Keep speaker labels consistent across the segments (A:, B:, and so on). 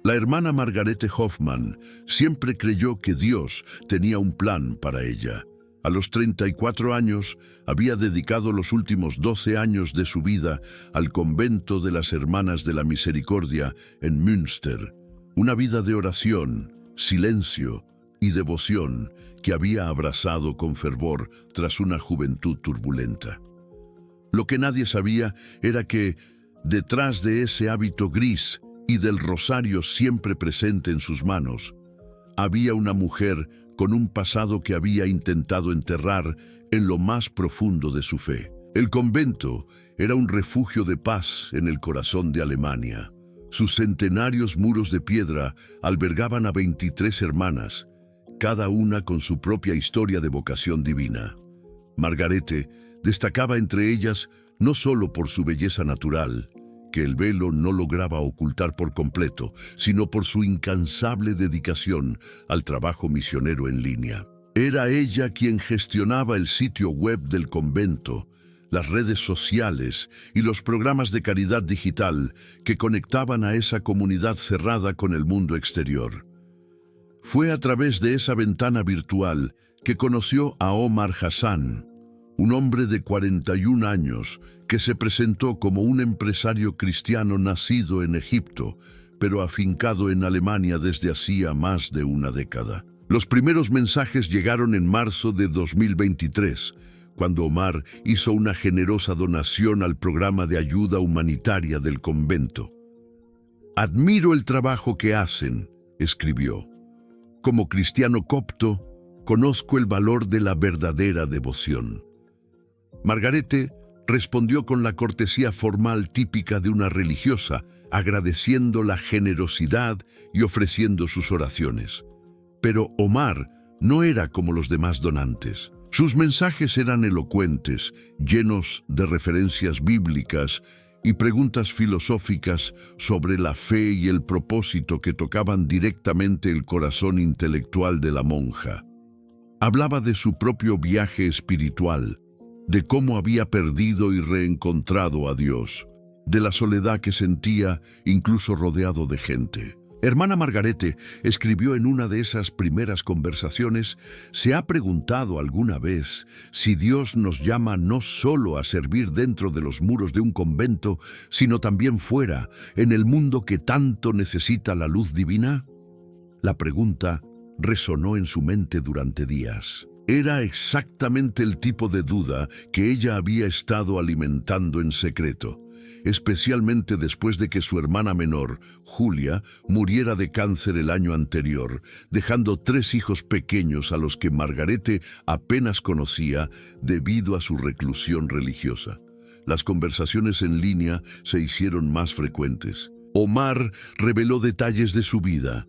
A: La hermana Margarete Hoffman siempre creyó que Dios tenía un plan para ella. A los 34 años, había dedicado los últimos 12 años de su vida al convento de las Hermanas de la Misericordia en Münster, una vida de oración, silencio y devoción que había abrazado con fervor tras una juventud turbulenta. Lo que nadie sabía era que, detrás de ese hábito gris y del rosario siempre presente en sus manos, había una mujer con un pasado que había intentado enterrar en lo más profundo de su fe. El convento era un refugio de paz en el corazón de Alemania. Sus centenarios muros de piedra albergaban a 23 hermanas, cada una con su propia historia de vocación divina. Margarete destacaba entre ellas no solo por su belleza natural, que el velo no lograba ocultar por completo, sino por su incansable dedicación al trabajo misionero en línea. Era ella quien gestionaba el sitio web del convento, las redes sociales y los programas de caridad digital que conectaban a esa comunidad cerrada con el mundo exterior. Fue a través de esa ventana virtual que conoció a Omar Hassan, un hombre de 41 años que se presentó como un empresario cristiano nacido en Egipto, pero afincado en Alemania desde hacía más de una década. Los primeros mensajes llegaron en marzo de 2023, cuando Omar hizo una generosa donación al programa de ayuda humanitaria del convento. «Admiro el trabajo que hacen», escribió. «Como cristiano copto, conozco el valor de la verdadera devoción». Margarete respondió con la cortesía formal típica de una religiosa, agradeciendo la generosidad y ofreciendo sus oraciones. Pero Omar no era como los demás donantes. Sus mensajes eran elocuentes, llenos de referencias bíblicas y preguntas filosóficas sobre la fe y el propósito que tocaban directamente el corazón intelectual de la monja. Hablaba de su propio viaje espiritual, de cómo había perdido y reencontrado a Dios, de la soledad que sentía incluso rodeado de gente. Hermana Margarete escribió en una de esas primeras conversaciones: ¿se ha preguntado alguna vez si Dios nos llama no solo a servir dentro de los muros de un convento, sino también fuera, en el mundo que tanto necesita la luz divina? La pregunta resonó en su mente durante días. Era exactamente el tipo de duda que ella había estado alimentando en secreto, especialmente después de que su hermana menor, Julia, muriera de cáncer el año anterior, dejando 3 hijos pequeños a los que Margarete apenas conocía debido a su reclusión religiosa. Las conversaciones en línea se hicieron más frecuentes. Omar reveló detalles de su vida.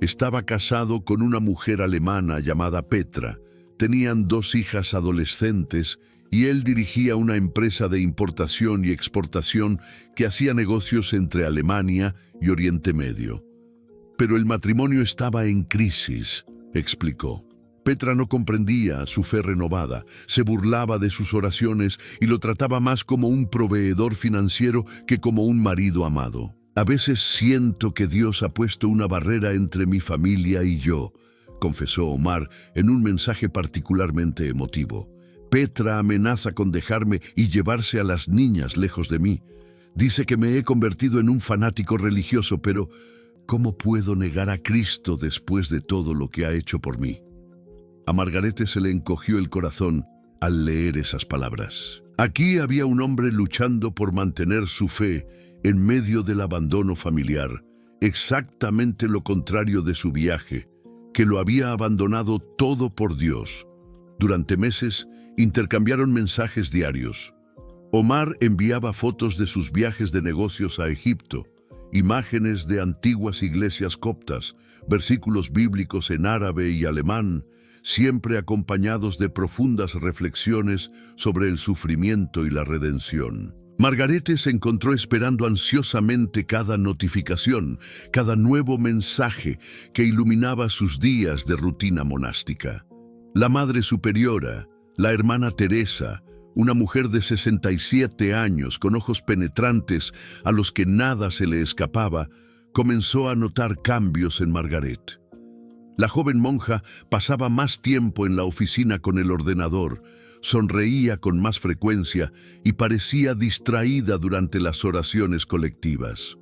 A: Estaba casado con una mujer alemana llamada Petra. Tenían 2 hijas adolescentes y él dirigía una empresa de importación y exportación que hacía negocios entre Alemania y Oriente Medio. Pero el matrimonio estaba en crisis, explicó. Petra no comprendía su fe renovada, se burlaba de sus oraciones y lo trataba más como un proveedor financiero que como un marido amado. «A veces siento que Dios ha puesto una barrera entre mi familia y yo», confesó Omar en un mensaje particularmente emotivo. «Petra amenaza con dejarme y llevarse a las niñas lejos de mí. Dice que me he convertido en un fanático religioso, pero ¿cómo puedo negar a Cristo después de todo lo que ha hecho por mí?» A Margarete se le encogió el corazón al leer esas palabras. Aquí había un hombre luchando por mantener su fe en medio del abandono familiar, exactamente lo contrario de su viaje, que lo había abandonado todo por Dios. Durante meses intercambiaron mensajes diarios. Omar enviaba fotos de sus viajes de negocios a Egipto, imágenes de antiguas iglesias coptas, versículos bíblicos en árabe y alemán, siempre acompañados de profundas reflexiones sobre el sufrimiento y la redención. Margarete se encontró esperando ansiosamente cada notificación, cada nuevo mensaje que iluminaba sus días de rutina monástica. La Madre Superiora, la hermana Teresa, una mujer de 67 años con ojos penetrantes a los que nada se le escapaba, comenzó a notar cambios en Margaret. La joven monja pasaba más tiempo en la oficina con el ordenador, sonreía con más frecuencia y parecía distraída durante las oraciones colectivas.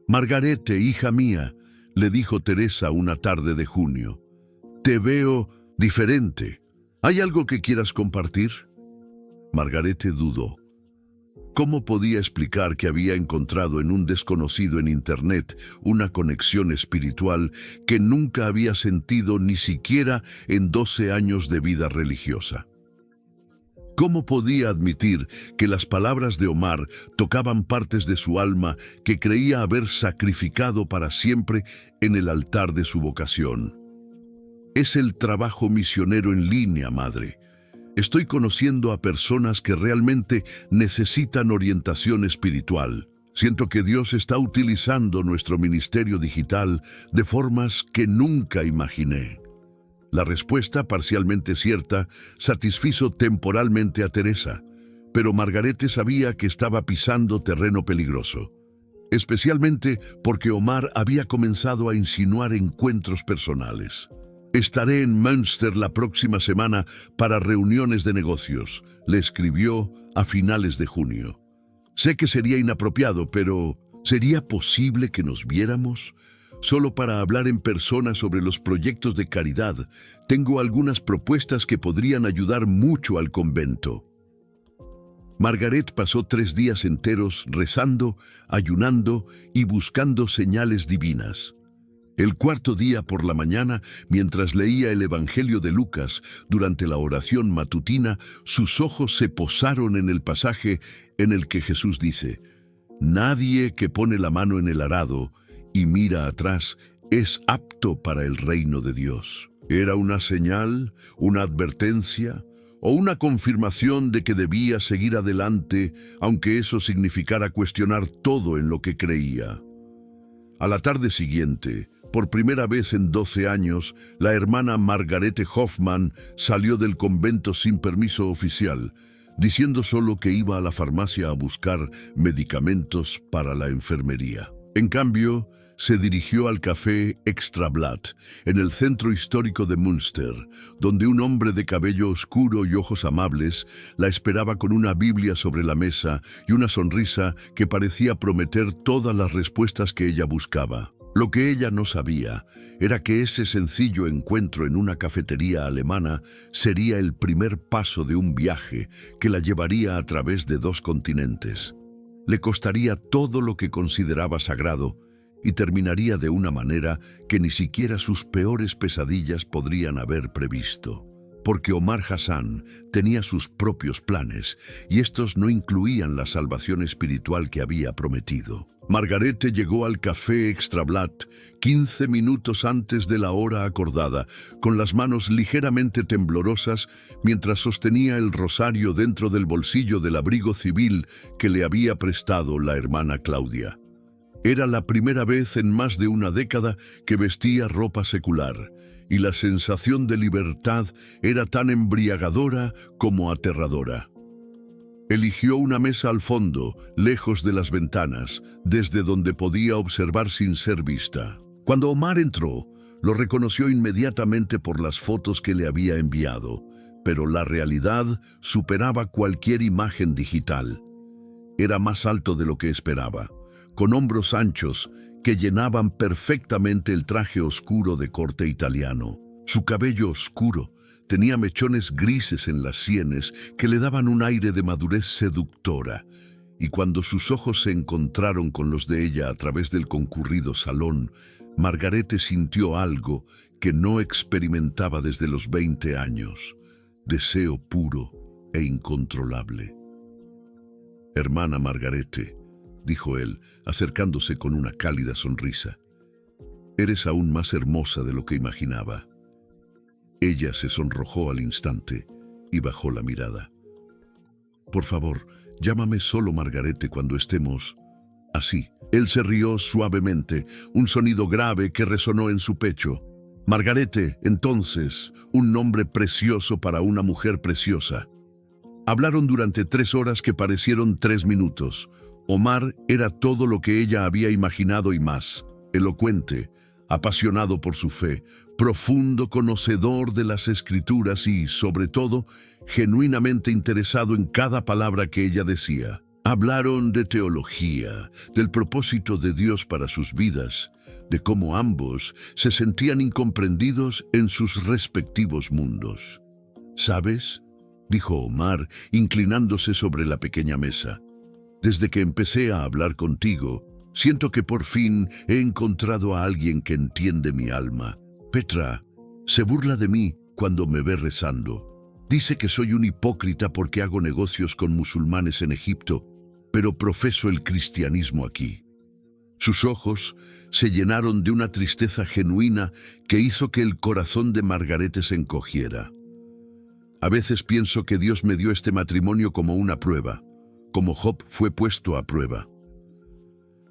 A: «Margarete, hija mía», le dijo Teresa una tarde de junio, «te veo diferente. ¿Hay algo que quieras compartir?» Margarete dudó. ¿Cómo podía explicar que había encontrado en un desconocido en Internet una conexión espiritual que nunca había sentido ni siquiera en 12 años de vida religiosa? ¿Cómo podía admitir que las palabras de Omar tocaban partes de su alma que creía haber sacrificado para siempre en el altar de su vocación? Es el trabajo misionero en línea, madre. Estoy conociendo a personas que realmente necesitan orientación espiritual. Siento que Dios está utilizando nuestro ministerio digital de formas que nunca imaginé. La respuesta, parcialmente cierta, satisfizo temporalmente a Teresa, pero Margarete sabía que estaba pisando terreno peligroso, especialmente porque Omar había comenzado a insinuar encuentros personales. «Estaré en Münster la próxima semana para reuniones de negocios», le escribió a finales de junio. «Sé que sería inapropiado, pero ¿sería posible que nos viéramos? Solo para hablar en persona sobre los proyectos de caridad. Tengo algunas propuestas que podrían ayudar mucho al convento». Margaret pasó 3 días enteros rezando, ayunando y buscando señales divinas. El 4.º día por la mañana, mientras leía el Evangelio de Lucas durante la oración matutina, sus ojos se posaron en el pasaje en el que Jesús dice: «Nadie que pone la mano en el arado y mira atrás es apto para el reino de Dios». ¿Era una señal, una advertencia o una confirmación de que debía seguir adelante, aunque eso significara cuestionar todo en lo que creía? A la tarde siguiente, por primera vez en 12 años, la hermana Margarete Hoffmann salió del convento sin permiso oficial, diciendo solo que iba a la farmacia a buscar medicamentos para la enfermería. En cambio, se dirigió al café Extrablatt, en el centro histórico de Münster, donde un hombre de cabello oscuro y ojos amables la esperaba con una Biblia sobre la mesa y una sonrisa que parecía prometer todas las respuestas que ella buscaba. Lo que ella no sabía era que ese sencillo encuentro en una cafetería alemana sería el primer paso de un viaje que la llevaría a través de 2 continentes. Le costaría todo lo que consideraba sagrado y terminaría de una manera que ni siquiera sus peores pesadillas podrían haber previsto. Porque Omar Hassan tenía sus propios planes y estos no incluían la salvación espiritual que había prometido. Margarete llegó al café Extrablatt 15 minutos antes de la hora acordada, con las manos ligeramente temblorosas mientras sostenía el rosario dentro del bolsillo del abrigo civil que le había prestado la hermana Claudia. Era la primera vez en más de una década que vestía ropa secular, y la sensación de libertad era tan embriagadora como aterradora. Eligió una mesa al fondo, lejos de las ventanas, desde donde podía observar sin ser vista. Cuando Omar entró, lo reconoció inmediatamente por las fotos que le había enviado, pero la realidad superaba cualquier imagen digital. Era más alto de lo que esperaba, con hombros anchos que llenaban perfectamente el traje oscuro de corte italiano. Su cabello oscuro tenía mechones grises en las sienes que le daban un aire de madurez seductora, y cuando sus ojos se encontraron con los de ella a través del concurrido salón, Margarete sintió algo que no experimentaba desde los 20 años, deseo puro e incontrolable. «Hermana Margarete», dijo él, acercándose con una cálida sonrisa, «eres aún más hermosa de lo que imaginaba». Ella se sonrojó al instante y bajó la mirada. «Por favor, llámame solo Margarete cuando estemos así». Él se rió suavemente, un sonido grave que resonó en su pecho. Margarete, entonces, un nombre precioso para una mujer preciosa. Hablaron durante 3 horas que parecieron 3 minutos. Omar era todo lo que ella había imaginado y más: elocuente, apasionado por su fe, profundo conocedor de las Escrituras y, sobre todo, genuinamente interesado en cada palabra que ella decía. Hablaron de teología, del propósito de Dios para sus vidas, de cómo ambos se sentían incomprendidos en sus respectivos mundos. ¿Sabes?, dijo Omar, inclinándose sobre la pequeña mesa. Desde que empecé a hablar contigo, siento que por fin he encontrado a alguien que entiende mi alma. Petra se burla de mí cuando me ve rezando. Dice que soy un hipócrita porque hago negocios con musulmanes en Egipto, pero profeso el cristianismo aquí. Sus ojos se llenaron de una tristeza genuina que hizo que el corazón de Margarete se encogiera. A veces pienso que Dios me dio este matrimonio como una prueba, como Job fue puesto a prueba.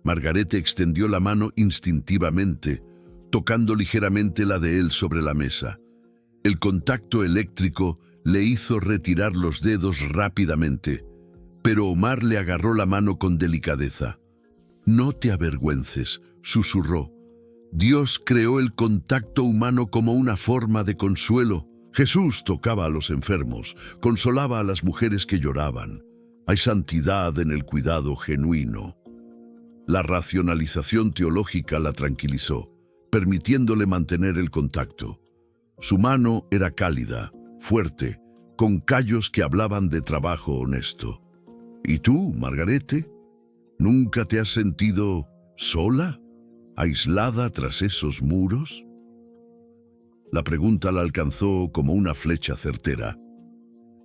A: Margarete extendió la mano instintivamente, tocando ligeramente la de él sobre la mesa. El contacto eléctrico le hizo retirar los dedos rápidamente, pero Omar le agarró la mano con delicadeza. «No te avergüences», susurró. «Dios creó el contacto humano como una forma de consuelo. Jesús tocaba a los enfermos, consolaba a las mujeres que lloraban. Hay santidad en el cuidado genuino». La racionalización teológica la tranquilizó, permitiéndole mantener el contacto. Su mano era cálida, fuerte, con callos que hablaban de trabajo honesto. ¿Y tú, Margarete? ¿Nunca te has sentido sola, aislada tras esos muros? La pregunta la alcanzó como una flecha certera.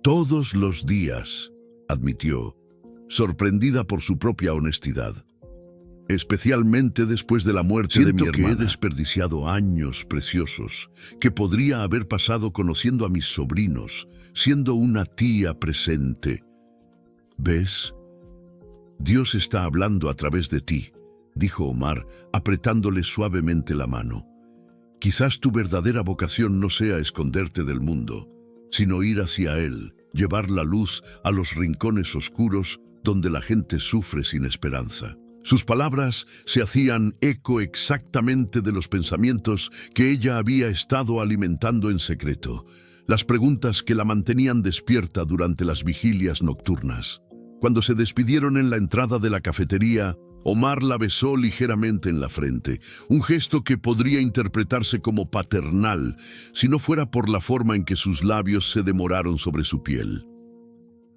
A: «Todos los días», admitió, sorprendida por su propia honestidad. «Especialmente después de la muerte de mi hermana. Siento que he desperdiciado años preciosos, que podría haber pasado conociendo a mis sobrinos, siendo una tía presente. ¿Ves? Dios está hablando a través de ti», dijo Omar, apretándole suavemente la mano. «Quizás tu verdadera vocación no sea esconderte del mundo, sino ir hacia él, llevar la luz a los rincones oscuros donde la gente sufre sin esperanza». Sus palabras se hacían eco exactamente de los pensamientos que ella había estado alimentando en secreto, las preguntas que la mantenían despierta durante las vigilias nocturnas. Cuando se despidieron en la entrada de la cafetería, Omar la besó ligeramente en la frente, un gesto que podría interpretarse como paternal si no fuera por la forma en que sus labios se demoraron sobre su piel.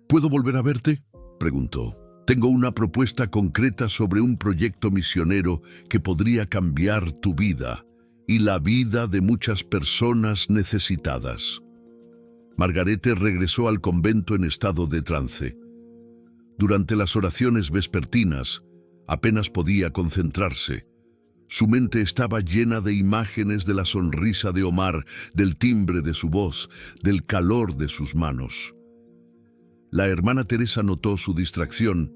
A: «¿Puedo volver a verte?», preguntó. «Tengo una propuesta concreta sobre un proyecto misionero que podría cambiar tu vida y la vida de muchas personas necesitadas». Margarete regresó al convento en estado de trance. Durante las oraciones vespertinas, apenas podía concentrarse. Su mente estaba llena de imágenes de la sonrisa de Omar, del timbre de su voz, del calor de sus manos. La hermana Teresa notó su distracción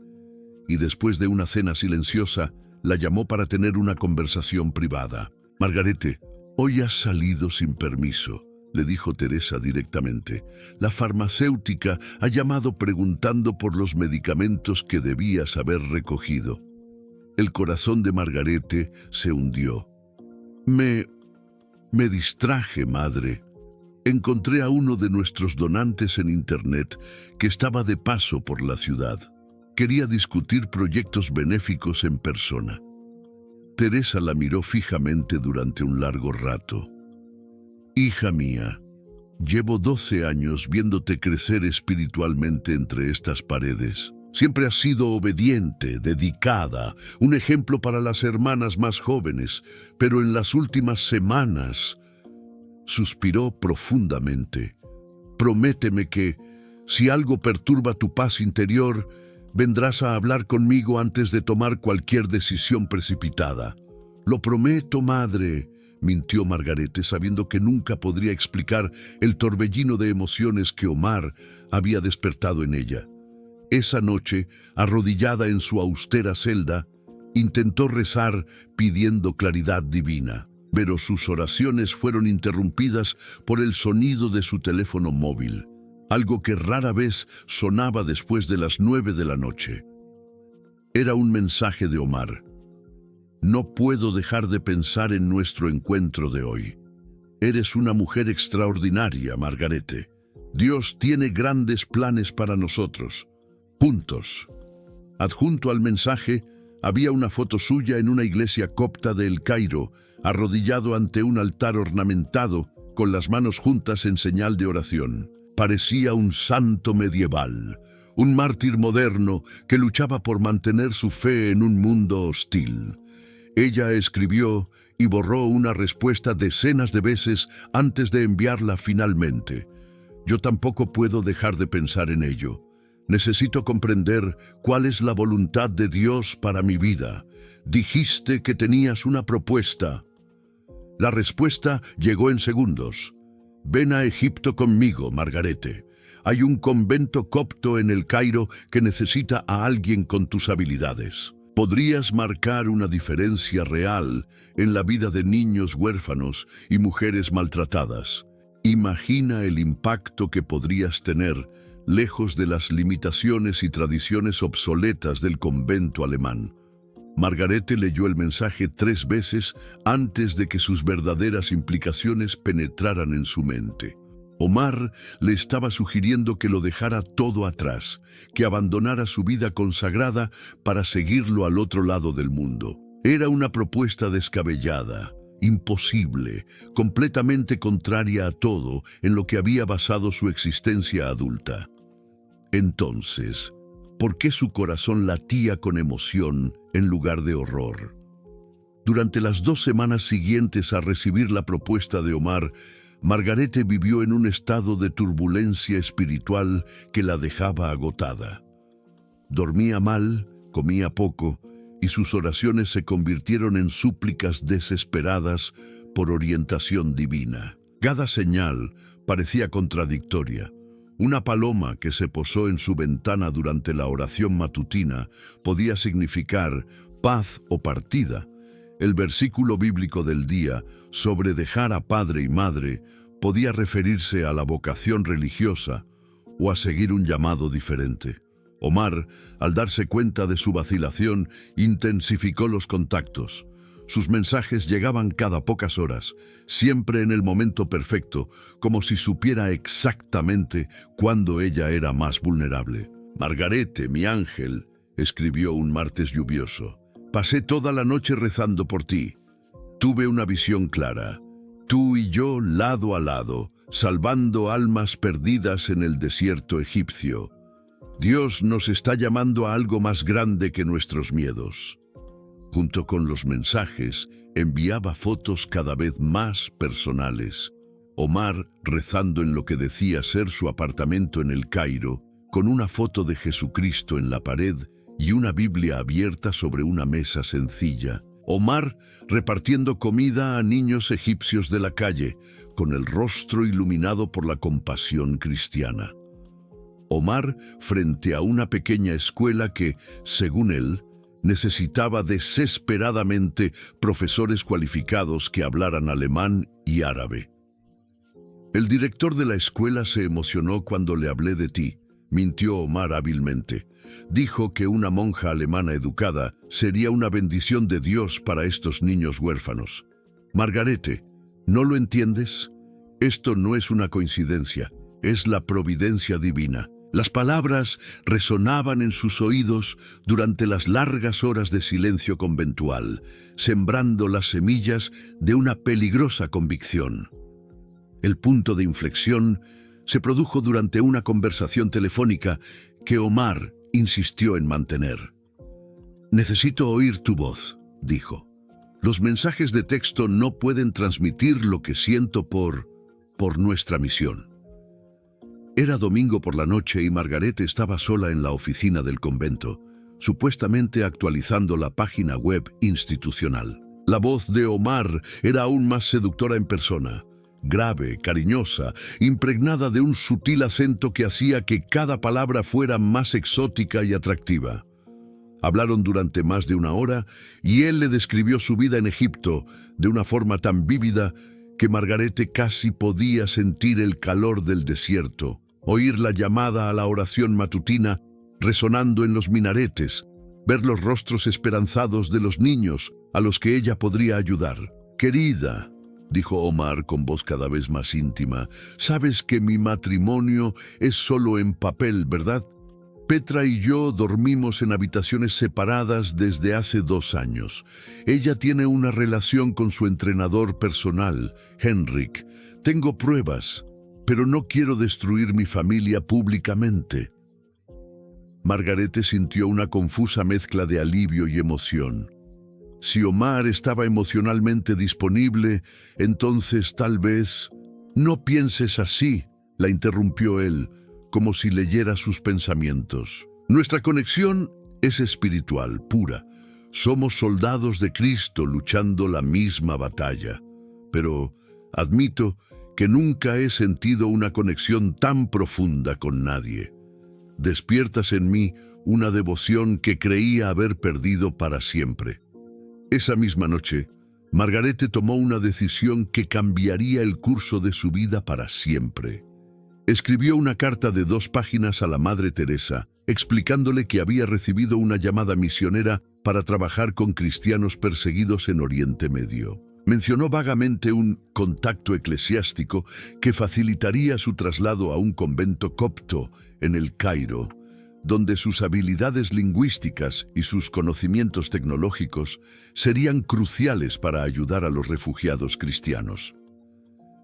A: y después de una cena silenciosa, la llamó para tener una conversación privada. «Margarete, hoy has salido sin permiso», le dijo Teresa directamente. «La farmacéutica ha llamado preguntando por los medicamentos que debías haber recogido». El corazón de Margarete se hundió. Me distraje, madre. Encontré a uno de nuestros donantes en internet que estaba de paso por la ciudad. Quería discutir proyectos benéficos en persona». Teresa la miró fijamente durante un largo rato. «Hija mía, llevo 12 años viéndote crecer espiritualmente entre estas paredes. Siempre has sido obediente, dedicada, un ejemplo para las hermanas más jóvenes, pero en las últimas semanas…» Suspiró profundamente. «Prométeme que, si algo perturba tu paz interior, vendrás a hablar conmigo antes de tomar cualquier decisión precipitada». «Lo prometo, madre», mintió Margarete, sabiendo que nunca podría explicar el torbellino de emociones que Omar había despertado en ella. Esa noche, arrodillada en su austera celda, intentó rezar pidiendo claridad divina, pero sus oraciones fueron interrumpidas por el sonido de su teléfono móvil, algo que rara vez sonaba después de las 9 de la noche. Era un mensaje de Omar. No puedo dejar de pensar en nuestro encuentro de hoy. Eres una mujer extraordinaria, Margarete. Dios tiene grandes planes para nosotros. Juntos. Adjunto al mensaje había una foto suya en una iglesia copta de El Cairo, arrodillado ante un altar ornamentado, con las manos juntas en señal de oración. Parecía un santo medieval, un mártir moderno que luchaba por mantener su fe en un mundo hostil. Ella escribió y borró una respuesta decenas de veces antes de enviarla finalmente. Yo tampoco puedo dejar de pensar en ello. Necesito comprender cuál es la voluntad de Dios para mi vida. Dijiste que tenías una propuesta. La respuesta llegó en segundos. Ven a Egipto conmigo, Margarete. Hay un convento copto en El Cairo que necesita a alguien con tus habilidades. Podrías marcar una diferencia real en la vida de niños huérfanos y mujeres maltratadas. Imagina el impacto que podrías tener lejos de las limitaciones y tradiciones obsoletas del convento alemán. Margarete leyó el mensaje 3 veces antes de que sus verdaderas implicaciones penetraran en su mente. Omar le estaba sugiriendo que lo dejara todo atrás, que abandonara su vida consagrada para seguirlo al otro lado del mundo. Era una propuesta descabellada, imposible, completamente contraria a todo en lo que había basado su existencia adulta. Entonces, ¿por qué su corazón latía con emoción en lugar de horror? Durante las 2 semanas siguientes a recibir la propuesta de Omar, Margarete vivió en un estado de turbulencia espiritual que la dejaba agotada. Dormía mal, comía poco, y sus oraciones se convirtieron en súplicas desesperadas por orientación divina. Cada señal parecía contradictoria. Una paloma que se posó en su ventana durante la oración matutina podía significar paz o partida. El versículo bíblico del día sobre dejar a padre y madre podía referirse a la vocación religiosa o a seguir un llamado diferente. Omar, al darse cuenta de su vacilación, intensificó los contactos. Sus mensajes llegaban cada pocas horas, siempre en el momento perfecto, como si supiera exactamente cuándo ella era más vulnerable. «Margarete, mi ángel», escribió un martes lluvioso, «pasé toda la noche rezando por ti. Tuve una visión clara. Tú y yo lado a lado, salvando almas perdidas en el desierto egipcio. Dios nos está llamando a algo más grande que nuestros miedos». Junto con los mensajes, enviaba fotos cada vez más personales. Omar rezando en lo que decía ser su apartamento en El Cairo, con una foto de Jesucristo en la pared y una Biblia abierta sobre una mesa sencilla. Omar repartiendo comida a niños egipcios de la calle, con el rostro iluminado por la compasión cristiana. Omar frente a una pequeña escuela que, según él, necesitaba desesperadamente profesores cualificados que hablaran alemán y árabe. «El director de la escuela se emocionó cuando le hablé de ti», mintió Omar hábilmente. «Dijo que una monja alemana educada sería una bendición de Dios para estos niños huérfanos». «Margarete, ¿no lo entiendes? Esto no es una coincidencia, es la providencia divina». Las palabras resonaban en sus oídos durante las largas horas de silencio conventual, sembrando las semillas de una peligrosa convicción. El punto de inflexión se produjo durante una conversación telefónica que Omar insistió en mantener. «Necesito oír tu voz», dijo. «Los mensajes de texto no pueden transmitir lo que siento por nuestra misión». Era domingo por la noche y Margarete estaba sola en la oficina del convento, supuestamente actualizando la página web institucional. La voz de Omar era aún más seductora en persona, grave, cariñosa, impregnada de un sutil acento que hacía que cada palabra fuera más exótica y atractiva. Hablaron durante más de 1 hora y él le describió su vida en Egipto de una forma tan vívida que Margarete casi podía sentir el calor del desierto, oír la llamada a la oración matutina resonando en los minaretes ver los rostros esperanzados de los niños a los que ella podría ayudar. «Querida», dijo Omar con voz cada vez más íntima, «sabes que mi matrimonio es solo en papel, ¿verdad? Petra y yo dormimos en habitaciones separadas desde hace 2 años. Ella tiene una relación con su entrenador personal, Henrik. Tengo pruebas, pero no quiero destruir mi familia públicamente». Margarete sintió una confusa mezcla de alivio y emoción. Si Omar estaba emocionalmente disponible, entonces tal vez... «No pienses así», la interrumpió él, como si leyera sus pensamientos. «Nuestra conexión es espiritual, pura. Somos soldados de Cristo luchando la misma batalla. Pero admito que nunca he sentido una conexión tan profunda con nadie. Despiertas en mí una devoción que creía haber perdido para siempre». Esa misma noche, Margarete tomó una decisión que cambiaría el curso de su vida para siempre. Escribió una carta de 2 páginas a la Madre Teresa, explicándole que había recibido una llamada misionera para trabajar con cristianos perseguidos en Oriente Medio. Mencionó vagamente un contacto eclesiástico que facilitaría su traslado a un convento copto en El Cairo, donde sus habilidades lingüísticas y sus conocimientos tecnológicos serían cruciales para ayudar a los refugiados cristianos.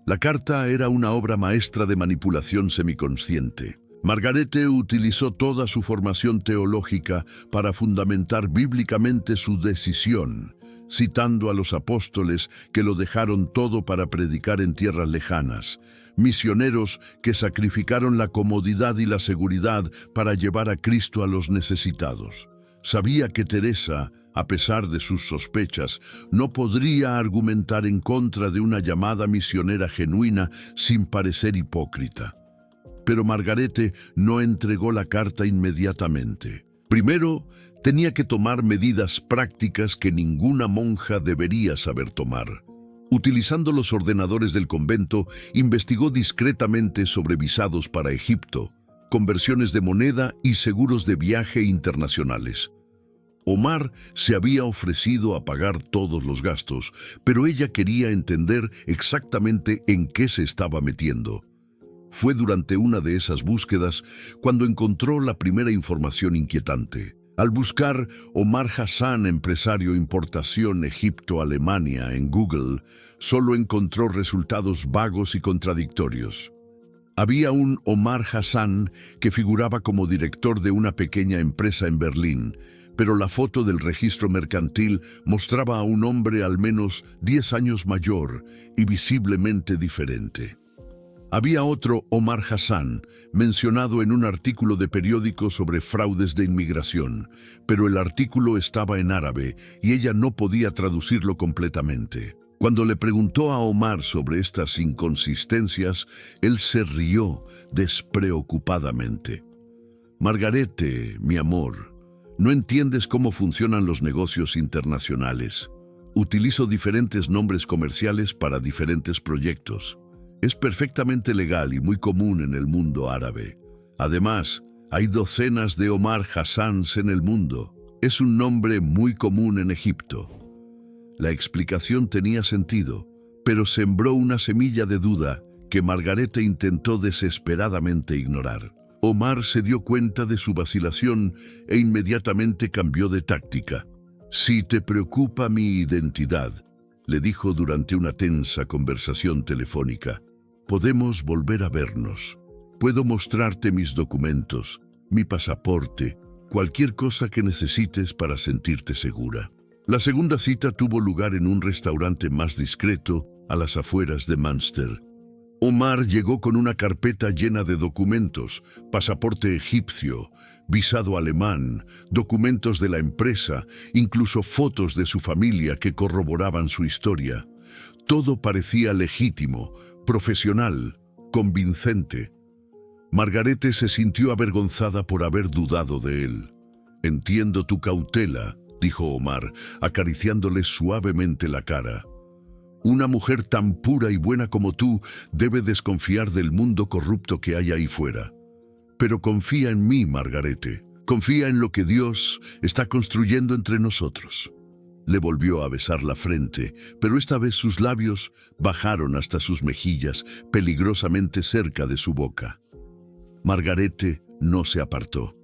A: La carta era una obra maestra de manipulación semiconsciente. Margarete utilizó toda su formación teológica para fundamentar bíblicamente su decisión, citando a los apóstoles que lo dejaron todo para predicar en tierras lejanas, misioneros que sacrificaron la comodidad y la seguridad para llevar a Cristo a los necesitados. Sabía que Teresa, a pesar de sus sospechas, no podría argumentar en contra de una llamada misionera genuina sin parecer hipócrita. Pero Margarete no entregó la carta inmediatamente. Primero, tenía que tomar medidas prácticas que ninguna monja debería saber tomar. Utilizando los ordenadores del convento, investigó discretamente sobre visados para Egipto, conversiones de moneda y seguros de viaje internacionales. Omar se había ofrecido a pagar todos los gastos, pero ella quería entender exactamente en qué se estaba metiendo. Fue durante una de esas búsquedas cuando encontró la primera información inquietante. Al buscar Omar Hassan, empresario importación Egipto-Alemania en Google, solo encontró resultados vagos y contradictorios. Había un Omar Hassan que figuraba como director de una pequeña empresa en Berlín, pero la foto del registro mercantil mostraba a un hombre al menos 10 años mayor y visiblemente diferente. Había otro Omar Hassan, mencionado en un artículo de periódico sobre fraudes de inmigración, pero el artículo estaba en árabe y ella no podía traducirlo completamente. Cuando le preguntó a Omar sobre estas inconsistencias, él se rió despreocupadamente. «Margarete, mi amor, no entiendes cómo funcionan los negocios internacionales. Utilizo diferentes nombres comerciales para diferentes proyectos. Es perfectamente legal y muy común en el mundo árabe. Además, hay docenas de Omar Hassans en el mundo. Es un nombre muy común en Egipto». La explicación tenía sentido, pero sembró una semilla de duda que Margarete intentó desesperadamente ignorar. Omar se dio cuenta de su vacilación e inmediatamente cambió de táctica. «Si te preocupa mi identidad», le dijo durante una tensa conversación telefónica, «podemos volver a vernos. Puedo mostrarte mis documentos, mi pasaporte, cualquier cosa que necesites para sentirte segura». La segunda cita tuvo lugar en un restaurante más discreto a las afueras de Münster. Omar llegó con una carpeta llena de documentos, pasaporte egipcio, visado alemán, documentos de la empresa, incluso fotos de su familia que corroboraban su historia. Todo parecía legítimo, profesional, convincente. Margarete se sintió avergonzada por haber dudado de él. «Entiendo tu cautela», dijo Omar, acariciándole suavemente la cara. «Una mujer tan pura y buena como tú debe desconfiar del mundo corrupto que hay ahí fuera. Pero confía en mí, Margarete. Confía en lo que Dios está construyendo entre nosotros. Le volvió a besar la frente, pero esta vez sus labios bajaron hasta sus mejillas, peligrosamente cerca de su boca. Margarete no se apartó.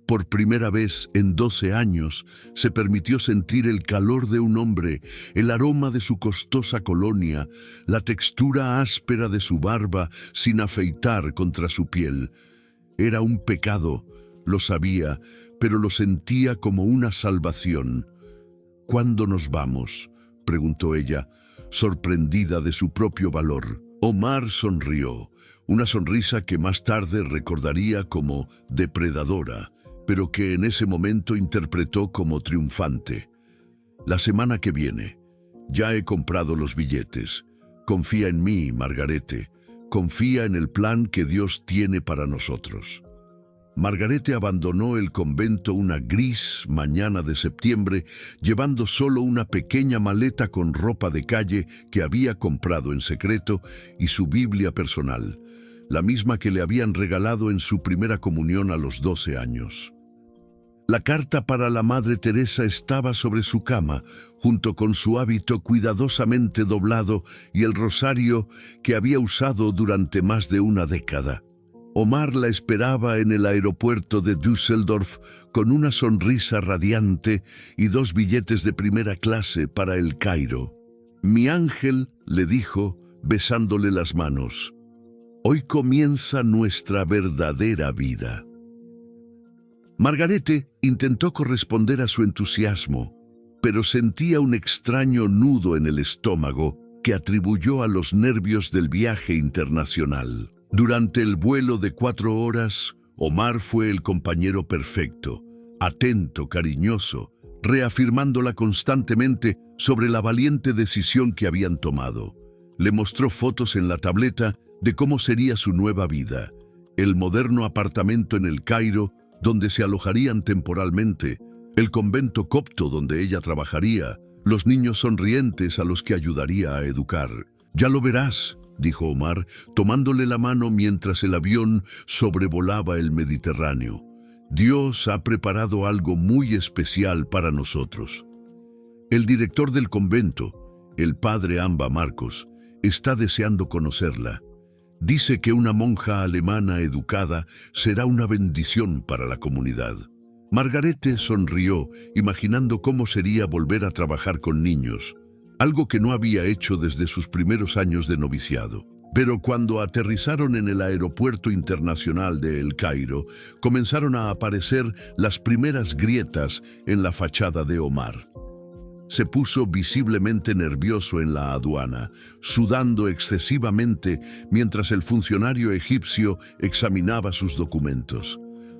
A: Por primera vez en 12 años se permitió sentir el calor de un hombre, el aroma de su costosa colonia, la textura áspera de su barba sin afeitar contra su piel. Era un pecado, lo sabía, pero lo sentía como una salvación. «¿Cuándo nos vamos?», preguntó ella, sorprendida de su propio valor. Omar sonrió, una sonrisa que más tarde recordaría como depredadora, pero que en ese momento interpretó como triunfante. «La semana que viene. Ya he comprado los billetes. Confía en mí, Margarete. Confía en el plan que Dios tiene para nosotros». Margarete abandonó el convento una gris mañana de septiembre, llevando solo una pequeña maleta con ropa de calle que había comprado en secreto y su Biblia personal, la misma que le habían regalado en su primera comunión a los 12 años. La carta para la Madre Teresa estaba sobre su cama, junto con su hábito cuidadosamente doblado y el rosario que había usado durante más de una década. Omar la esperaba en el aeropuerto de Düsseldorf con una sonrisa radiante y 2 billetes de primera clase para el Cairo. «Mi ángel», le dijo, besándole las manos, «hoy comienza nuestra verdadera vida». Margarete intentó corresponder a su entusiasmo, pero sentía un extraño nudo en el estómago que atribuyó a los nervios del viaje internacional. Durante el vuelo de 4 horas, Omar fue el compañero perfecto, atento, cariñoso, reafirmándola constantemente sobre la valiente decisión que habían tomado. Le mostró fotos en la tableta de cómo sería su nueva vida, el moderno apartamento en el Cairo, donde se alojarían temporalmente, el convento copto donde ella trabajaría, los niños sonrientes a los que ayudaría a educar. «Ya lo verás», dijo Omar, tomándole la mano mientras el avión sobrevolaba el Mediterráneo. «Dios ha preparado algo muy especial para nosotros». El director del convento, el padre Amba Marcos, está deseando conocerla. Dice que una monja alemana educada será una bendición para la comunidad. Margarete sonrió, imaginando cómo sería volver a trabajar con niños, algo que no había hecho desde sus primeros años de noviciado. Pero cuando aterrizaron en el aeropuerto internacional de El Cairo, comenzaron a aparecer las primeras grietas en la fachada de Omar. Se puso visiblemente nervioso en la aduana, sudando excesivamente mientras el funcionario egipcio examinaba sus documentos.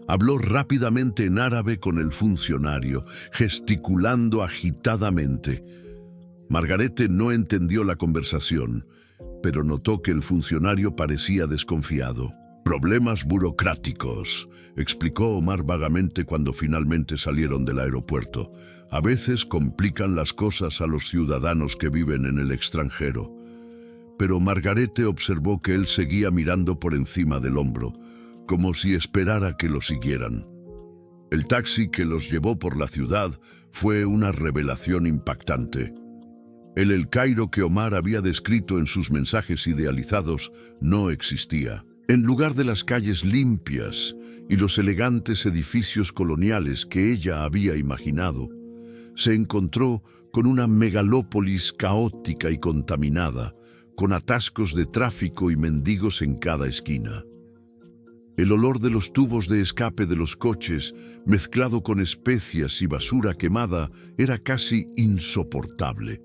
A: Habló rápidamente en árabe con el funcionario, gesticulando agitadamente. Margarete no entendió la conversación, pero notó que el funcionario parecía desconfiado. «Problemas burocráticos», explicó Omar vagamente cuando finalmente salieron del aeropuerto. «A veces complican las cosas a los ciudadanos que viven en el extranjero». Pero Margarete observó que él seguía mirando por encima del hombro, como si esperara que lo siguieran. El taxi que los llevó por la ciudad fue una revelación impactante. El Cairo que Omar había descrito en sus mensajes idealizados no existía. En lugar de las calles limpias y los elegantes edificios coloniales que ella había imaginado, se encontró con una megalópolis caótica y contaminada, con atascos de tráfico y mendigos en cada esquina. El olor de los tubos de escape de los coches, mezclado con especias y basura quemada, era casi insoportable.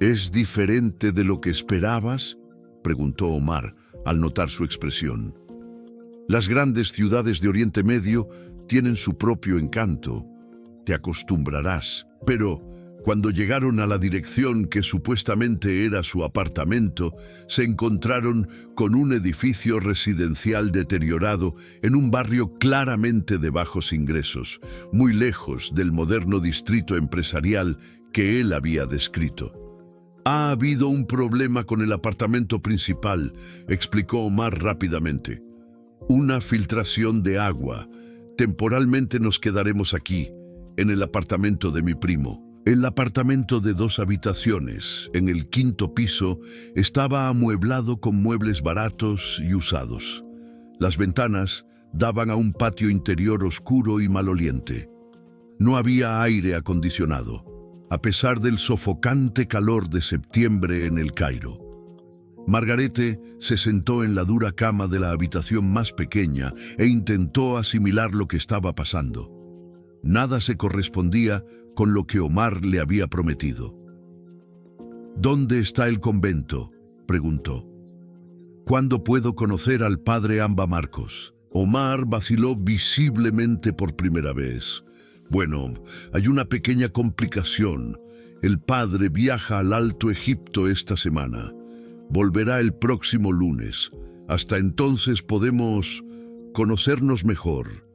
A: «¿Es diferente de lo que esperabas?», preguntó Omar, al notar su expresión. «Las grandes ciudades de Oriente Medio tienen su propio encanto. Te acostumbrarás». Pero cuando llegaron a la dirección que supuestamente era su apartamento, se encontraron con un edificio residencial deteriorado en un barrio claramente de bajos ingresos, muy lejos del moderno distrito empresarial que él había descrito. «Ha habido un problema con el apartamento principal», explicó Omar rápidamente. «Una filtración de agua. Temporalmente nos quedaremos aquí, en el apartamento de mi primo. El apartamento de 2 habitaciones, en el 5º piso, estaba amueblado con muebles baratos y usados. Las ventanas daban a un patio interior oscuro y maloliente. No había aire acondicionado, a pesar del sofocante calor de septiembre en El Cairo. Margarete se sentó en la dura cama de la habitación más pequeña e intentó asimilar lo que estaba pasando. Nada se correspondía con lo que Omar le había prometido. ¿Dónde está el convento?, preguntó. ¿Cuándo puedo conocer al padre Amba Marcos? Omar vaciló visiblemente por primera vez. Bueno, hay una pequeña complicación. El padre viaja al Alto Egipto esta semana. Volverá el próximo lunes. Hasta entonces podemos conocernos mejor.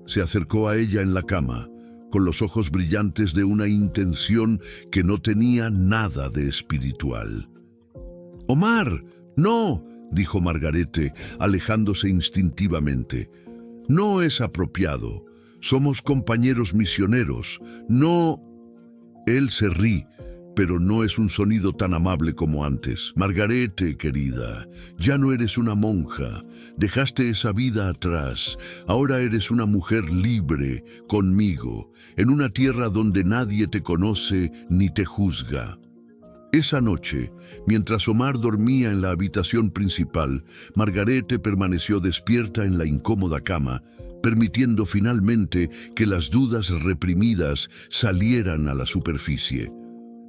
A: Se acercó a ella en la cama, con los ojos brillantes de una intención que no tenía nada de espiritual. «Omar, no», dijo Margarete, alejándose instintivamente. «No es apropiado. Somos compañeros misioneros. No...» Él se ríe, pero no es un sonido tan amable como antes. «Margarete, querida, ya no eres una monja. Dejaste esa vida atrás. Ahora eres una mujer libre, conmigo, en una tierra donde nadie te conoce ni te juzga». Esa noche, mientras Omar dormía en la habitación principal, Margarete permaneció despierta en la incómoda cama, permitiendo finalmente que las dudas reprimidas salieran a la superficie.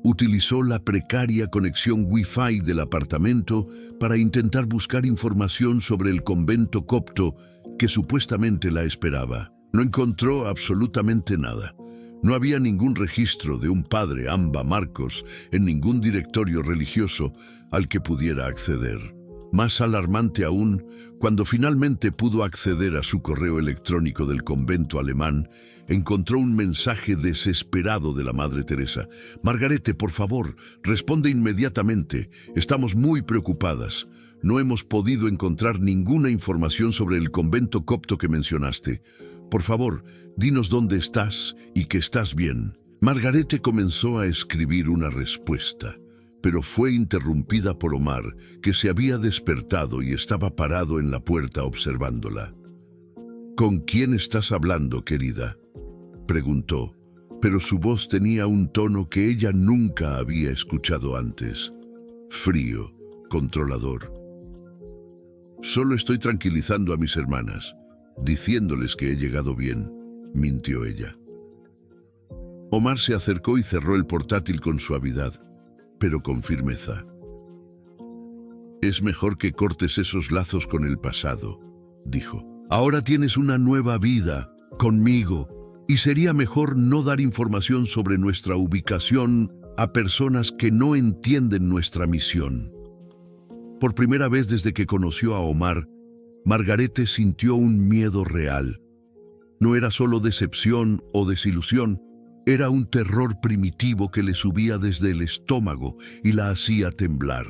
A: Utilizó la precaria conexión Wi-Fi del apartamento para intentar buscar información sobre el convento copto que supuestamente la esperaba. No encontró absolutamente nada. No había ningún registro de un padre Amba Marcos en ningún directorio religioso al que pudiera acceder. Más alarmante aún, cuando finalmente pudo acceder a su correo electrónico del convento alemán, encontró un mensaje desesperado de la Madre Teresa. «Margarete, por favor, responde inmediatamente. Estamos muy preocupadas. No hemos podido encontrar ninguna información sobre el convento copto que mencionaste. Por favor, dinos dónde estás y que estás bien». Margarete comenzó a escribir una respuesta, pero fue interrumpida por Omar, que se había despertado y estaba parado en la puerta observándola. «¿Con quién estás hablando, querida?», preguntó, pero su voz tenía un tono que ella nunca había escuchado antes. Frío, controlador. «Solo estoy tranquilizando a mis hermanas, diciéndoles que he llegado bien», mintió ella. Omar se acercó y cerró el portátil con suavidad, pero con firmeza. «Es mejor que cortes esos lazos con el pasado», dijo. «Ahora tienes una nueva vida, conmigo, y sería mejor no dar información sobre nuestra ubicación a personas que no entienden nuestra misión». Por primera vez desde que conoció a Omar, Margarete sintió un miedo real. No era solo decepción o desilusión, era un terror primitivo que le subía desde el estómago y la hacía temblar.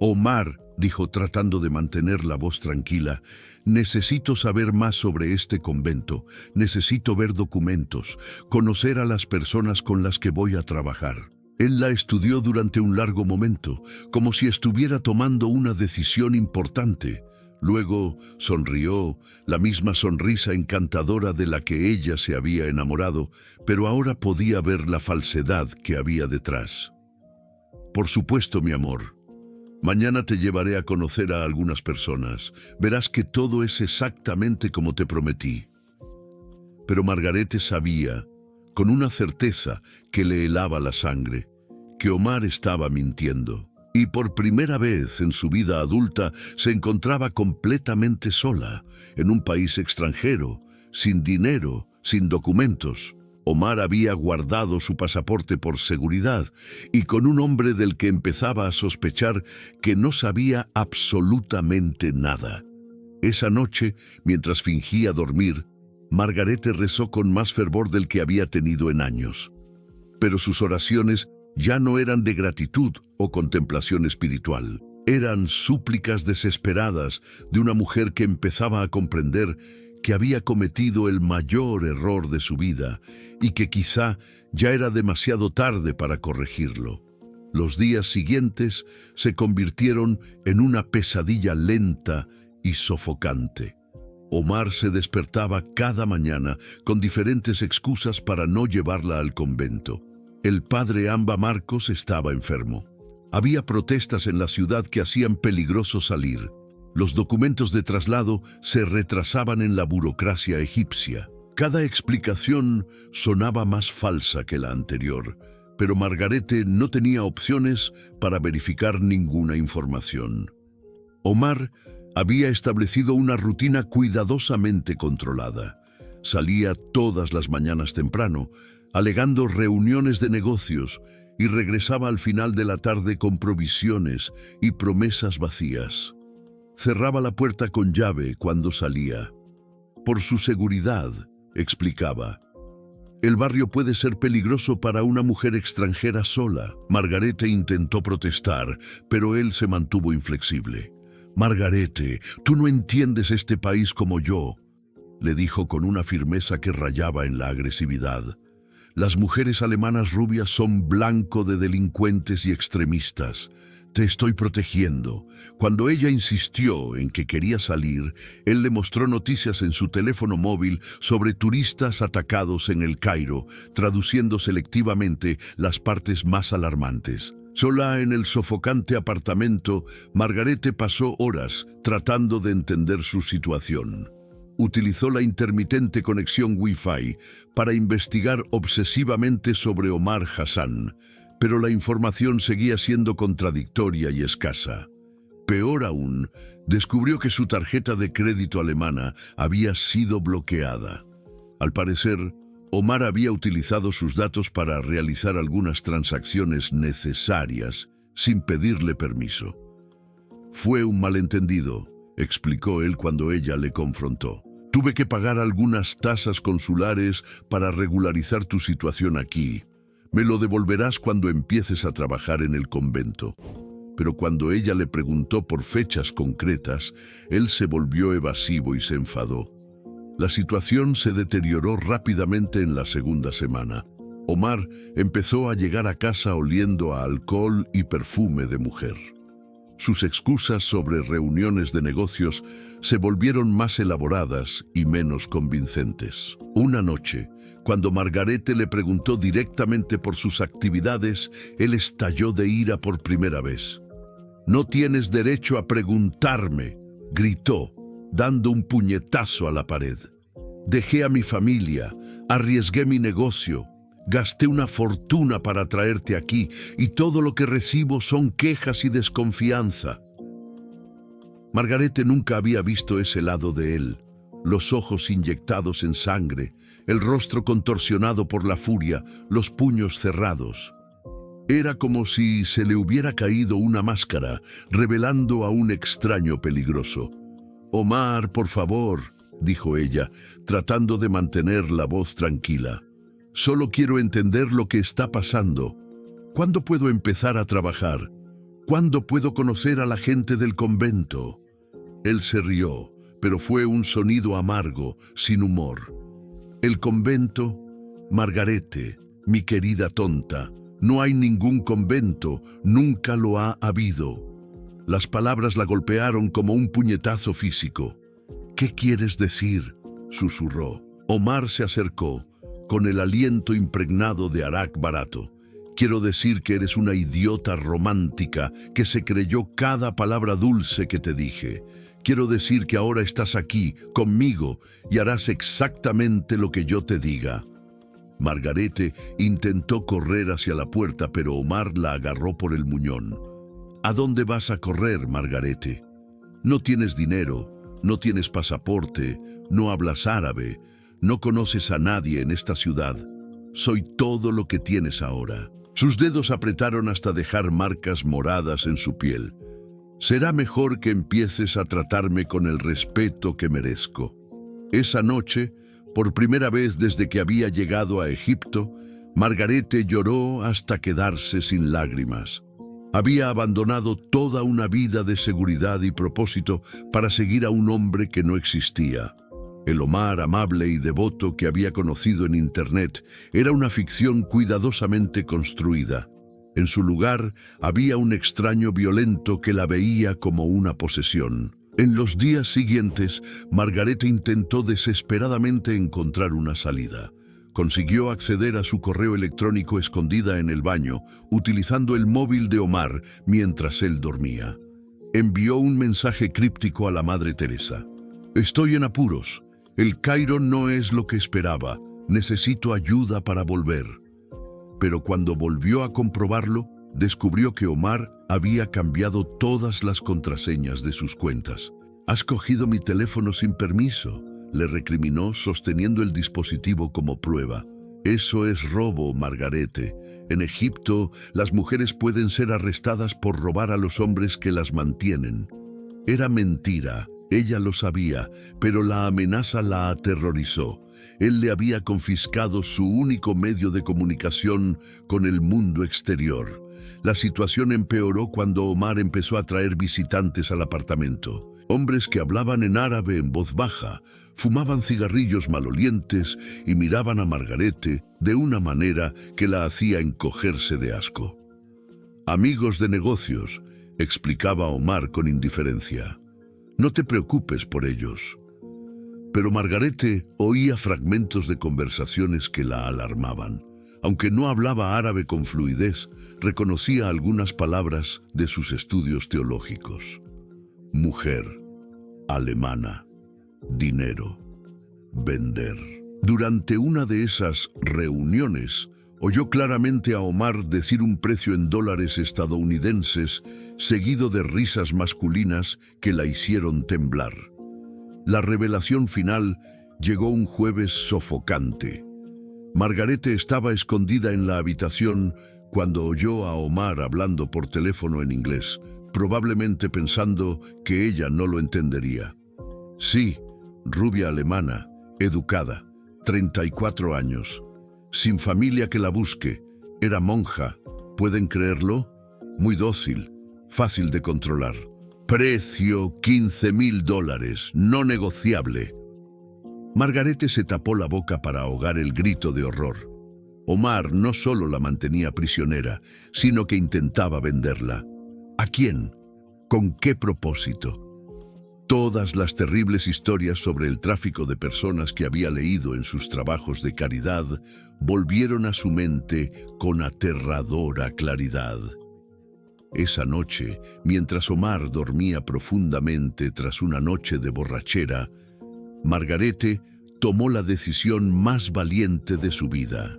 A: «Omar», dijo tratando de mantener la voz tranquila, «necesito saber más sobre este convento, necesito ver documentos, conocer a las personas con las que voy a trabajar». Él la estudió durante un largo momento, como si estuviera tomando una decisión importante. Luego sonrió, la misma sonrisa encantadora de la que ella se había enamorado, pero ahora podía ver la falsedad que había detrás. «Por supuesto, mi amor. Mañana te llevaré a conocer a algunas personas. Verás que todo es exactamente como te prometí». Pero Margarete sabía, con una certeza que le helaba la sangre, que Omar estaba mintiendo. Y por primera vez en su vida adulta se encontraba completamente sola, en un país extranjero, sin dinero, sin documentos. Omar había guardado su pasaporte por seguridad y con un hombre del que empezaba a sospechar que no sabía absolutamente nada. Esa noche, mientras fingía dormir, Margarete rezó con más fervor del que había tenido en años. Pero sus oraciones ya no eran de gratitud o contemplación espiritual. Eran súplicas desesperadas de una mujer que empezaba a comprender que había cometido el mayor error de su vida y que quizá ya era demasiado tarde para corregirlo. Los días siguientes se convirtieron en una pesadilla lenta y sofocante. Omar se despertaba cada mañana con diferentes excusas para no llevarla al convento. El padre Amba Marcos estaba enfermo. Había protestas en la ciudad que hacían peligroso salir. Los documentos de traslado se retrasaban en la burocracia egipcia. Cada explicación sonaba más falsa que la anterior, pero Margarete no tenía opciones para verificar ninguna información. Omar había establecido una rutina cuidadosamente controlada. Salía todas las mañanas temprano, alegando reuniones de negocios, y regresaba al final de la tarde con provisiones y promesas vacías. Cerraba la puerta con llave cuando salía. Por su seguridad, explicaba. El barrio puede ser peligroso para una mujer extranjera sola. Margarete intentó protestar, pero él se mantuvo inflexible. Margarete, tú no entiendes este país como yo, le dijo con una firmeza que rayaba en la agresividad. Las mujeres alemanas rubias son blanco de delincuentes y extremistas. Te estoy protegiendo. Cuando ella insistió en que quería salir, él le mostró noticias en su teléfono móvil sobre turistas atacados en El Cairo, traduciendo selectivamente las partes más alarmantes. Sola en el sofocante apartamento, Margarete pasó horas tratando de entender su situación. Utilizó la intermitente conexión Wi-Fi para investigar obsesivamente sobre Omar Hassan, pero la información seguía siendo contradictoria y escasa. Peor aún, descubrió que su tarjeta de crédito alemana había sido bloqueada. Al parecer, Omar había utilizado sus datos para realizar algunas transacciones necesarias sin pedirle permiso. Fue un malentendido, explicó él cuando ella le confrontó. Tuve que pagar algunas tasas consulares para regularizar tu situación aquí. Me lo devolverás cuando empieces a trabajar en el convento. Pero cuando ella le preguntó por fechas concretas, él se volvió evasivo y se enfadó. La situación se deterioró rápidamente en la segunda semana. Omar empezó a llegar a casa oliendo a alcohol y perfume de mujer. Sus excusas sobre reuniones de negocios se volvieron más elaboradas y menos convincentes. Una noche, cuando Margarete le preguntó directamente por sus actividades, él estalló de ira por primera vez. «No tienes derecho a preguntarme», gritó, dando un puñetazo a la pared. «Dejé a mi familia, arriesgué mi negocio, gasté una fortuna para traerte aquí y todo lo que recibo son quejas y desconfianza». Margarete nunca había visto ese lado de él, los ojos inyectados en sangre, el rostro contorsionado por la furia, los puños cerrados. Era como si se le hubiera caído una máscara, revelando a un extraño peligroso. «Omar, por favor», dijo ella, tratando de mantener la voz tranquila. «Solo quiero entender lo que está pasando. ¿Cuándo puedo empezar a trabajar? ¿Cuándo puedo conocer a la gente del convento?» Él se rió, pero fue un sonido amargo, sin humor. «El convento, Margarete, mi querida tonta, no hay ningún convento, nunca lo ha habido». Las palabras la golpearon como un puñetazo físico. «¿Qué quieres decir?», susurró. Omar se acercó, con el aliento impregnado de arak barato. «Quiero decir que eres una idiota romántica que se creyó cada palabra dulce que te dije. Quiero decir que ahora estás aquí, conmigo, y harás exactamente lo que yo te diga». Margarete intentó correr hacia la puerta, pero Omar la agarró por el muñón. «¿A dónde vas a correr, Margarete? No tienes dinero, no tienes pasaporte, no hablas árabe, no conoces a nadie en esta ciudad. Soy todo lo que tienes ahora». Sus dedos apretaron hasta dejar marcas moradas en su piel. «Será mejor que empieces a tratarme con el respeto que merezco». Esa noche, por primera vez desde que había llegado a Egipto, Margarete lloró hasta quedarse sin lágrimas. Había abandonado toda una vida de seguridad y propósito para seguir a un hombre que no existía. El Omar amable y devoto que había conocido en Internet era una ficción cuidadosamente construida. En su lugar había un extraño violento que la veía como una posesión. En los días siguientes, Margarete intentó desesperadamente encontrar una salida. Consiguió acceder a su correo electrónico escondida en el baño, utilizando el móvil de Omar mientras él dormía. Envió un mensaje críptico a la Madre Teresa. «Estoy en apuros. El Cairo no es lo que esperaba. Necesito ayuda para volver». Pero cuando volvió a comprobarlo, descubrió que Omar había cambiado todas las contraseñas de sus cuentas. «Has cogido mi teléfono sin permiso», le recriminó sosteniendo el dispositivo como prueba. «Eso es robo, Margarete. En Egipto, las mujeres pueden ser arrestadas por robar a los hombres que las mantienen». Era mentira, ella lo sabía, pero la amenaza la aterrorizó. Él le había confiscado su único medio de comunicación con el mundo exterior. La situación empeoró cuando Omar empezó a traer visitantes al apartamento. Hombres que hablaban en árabe en voz baja, fumaban cigarrillos malolientes y miraban a Margarete de una manera que la hacía encogerse de asco. «Amigos de negocios», explicaba Omar con indiferencia. «No te preocupes por ellos». Pero Margarete oía fragmentos de conversaciones que la alarmaban. Aunque no hablaba árabe con fluidez, reconocía algunas palabras de sus estudios teológicos. Mujer, alemana, dinero, vender. Durante una de esas reuniones, oyó claramente a Omar decir un precio en dólares estadounidenses, seguido de risas masculinas que la hicieron temblar. La revelación final llegó un jueves sofocante. Margarete estaba escondida en la habitación cuando oyó a Omar hablando por teléfono en inglés, probablemente pensando que ella no lo entendería. Sí, rubia alemana, educada, 34 años, sin familia que la busque, era monja, ¿pueden creerlo? Muy dócil, fácil de controlar. Precio $15.000, no negociable. Margarete se tapó la boca para ahogar el grito de horror. Omar no solo la mantenía prisionera, sino que intentaba venderla. ¿A quién? ¿Con qué propósito? Todas las terribles historias sobre el tráfico de personas que había leído en sus trabajos de caridad volvieron a su mente con aterradora claridad. Esa noche, mientras Omar dormía profundamente tras una noche de borrachera, Margarete tomó la decisión más valiente de su vida.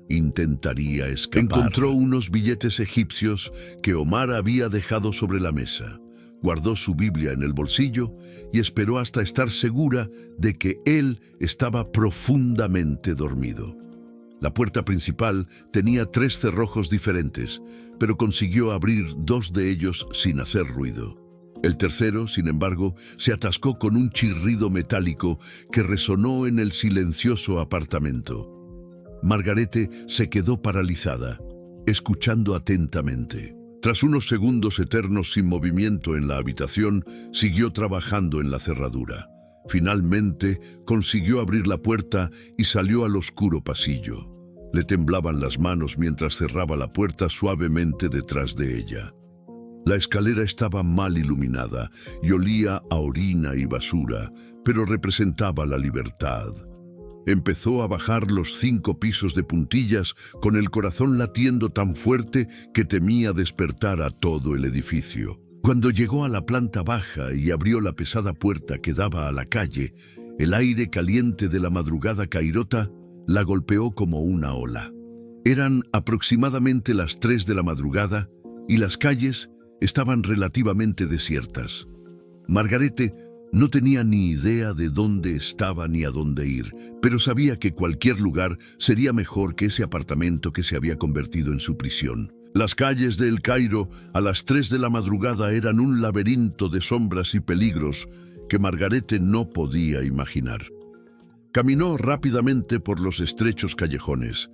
A: Intentaría escapar. Encontró unos billetes egipcios que Omar había dejado sobre la mesa. Guardó su Biblia en el bolsillo y esperó hasta estar segura de que él estaba profundamente dormido. La puerta principal tenía 3 cerrojos diferentes, pero consiguió abrir 2 de ellos sin hacer ruido. El tercero, sin embargo, se atascó con un chirrido metálico que resonó en el silencioso apartamento. Margarete se quedó paralizada, escuchando atentamente. Tras unos segundos eternos sin movimiento en la habitación, siguió trabajando en la cerradura. Finalmente, consiguió abrir la puerta y salió al oscuro pasillo. Le temblaban las manos mientras cerraba la puerta suavemente detrás de ella. La escalera estaba mal iluminada y olía a orina y basura, pero representaba la libertad. Empezó a bajar los 5 pisos de puntillas con el corazón latiendo tan fuerte que temía despertar a todo el edificio. Cuando llegó a la planta baja y abrió la pesada puerta que daba a la calle, el aire caliente de la madrugada cairota la golpeó como una ola. Eran aproximadamente las 3 de la madrugada y las calles estaban relativamente desiertas. Margarete no tenía ni idea de dónde estaba ni a dónde ir, pero sabía que cualquier lugar sería mejor que ese apartamento que se había convertido en su prisión. Las calles de El Cairo a las 3 de la madrugada eran un laberinto de sombras y peligros que Margarete no podía imaginar. Caminó rápidamente por los estrechos callejones,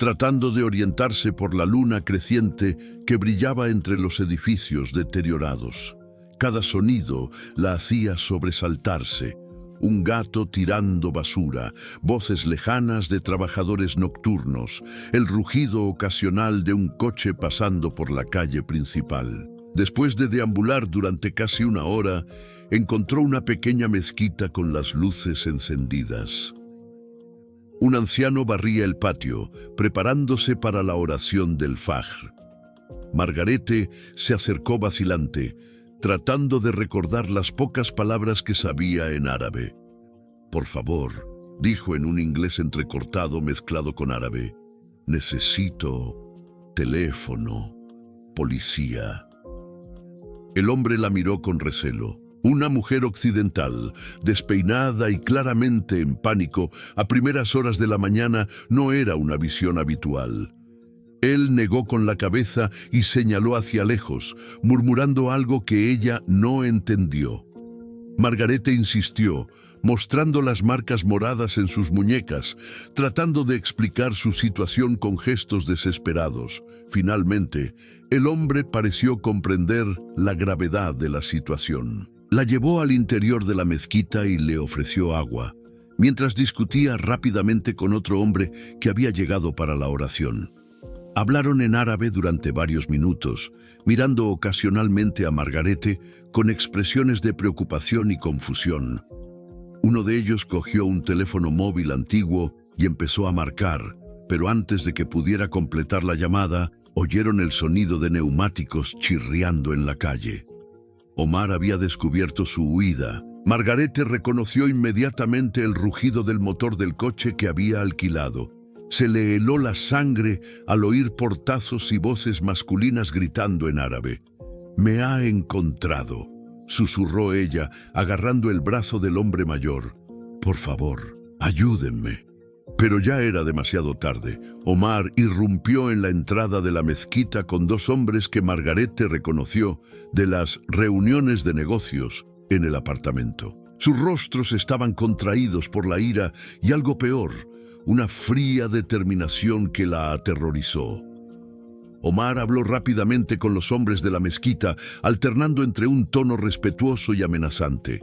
A: tratando de orientarse por la luna creciente que brillaba entre los edificios deteriorados. Cada sonido la hacía sobresaltarse. un gato tirando basura, voces lejanas de trabajadores nocturnos, el rugido ocasional de un coche pasando por la calle principal. Después de deambular durante casi una hora, encontró una pequeña mezquita con las luces encendidas. Un anciano barría el patio, preparándose para la oración del Fajr. Margarete se acercó vacilante, tratando de recordar las pocas palabras que sabía en árabe. «Por favor», dijo en un inglés entrecortado mezclado con árabe, «necesito teléfono, policía». El hombre la miró con recelo. Una mujer occidental, despeinada y claramente en pánico, a primeras horas de la mañana no era una visión habitual. Él negó con la cabeza y señaló hacia lejos, murmurando algo que ella no entendió. Margarete insistió, mostrando las marcas moradas en sus muñecas, tratando de explicar su situación con gestos desesperados. Finalmente, el hombre pareció comprender la gravedad de la situación. La llevó al interior de la mezquita y le ofreció agua, mientras discutía rápidamente con otro hombre que había llegado para la oración. Hablaron en árabe durante varios minutos, mirando ocasionalmente a Margarete con expresiones de preocupación y confusión. Uno de ellos cogió un teléfono móvil antiguo y empezó a marcar, pero antes de que pudiera completar la llamada, oyeron el sonido de neumáticos chirriando en la calle. Omar había descubierto su huida. Margarete reconoció inmediatamente el rugido del motor del coche que había alquilado. Se le heló la sangre al oír portazos y voces masculinas gritando en árabe. «Me ha encontrado», susurró ella, agarrando el brazo del hombre mayor. «Por favor, ayúdenme». Pero ya era demasiado tarde. Omar irrumpió en la entrada de la mezquita con dos hombres que Margarete reconoció de las reuniones de negocios en el apartamento. Sus rostros estaban contraídos por la ira y algo peor, una fría determinación que la aterrorizó. Omar habló rápidamente con los hombres de la mezquita, alternando entre un tono respetuoso y amenazante.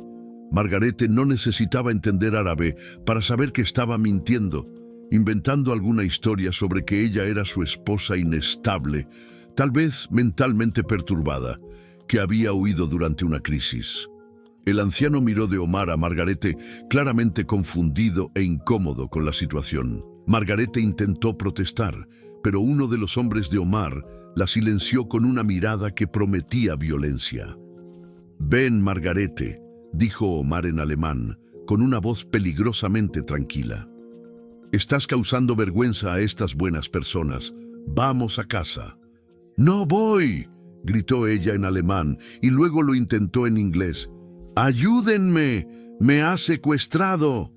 A: Margarete no necesitaba entender árabe para saber que estaba mintiendo, inventando alguna historia sobre que ella era su esposa inestable, tal vez mentalmente perturbada, que había huido durante una crisis. El anciano miró de Omar a Margarete, claramente confundido e incómodo con la situación. Margarete intentó protestar, pero uno de los hombres de Omar la silenció con una mirada que prometía violencia. «Ven, Margarete», dijo Omar en alemán, con una voz peligrosamente tranquila. «Estás causando vergüenza a estas buenas personas. Vamos a casa». «No voy», gritó ella en alemán y luego lo intentó en inglés. «¡Ayúdenme! ¡Me ha secuestrado!».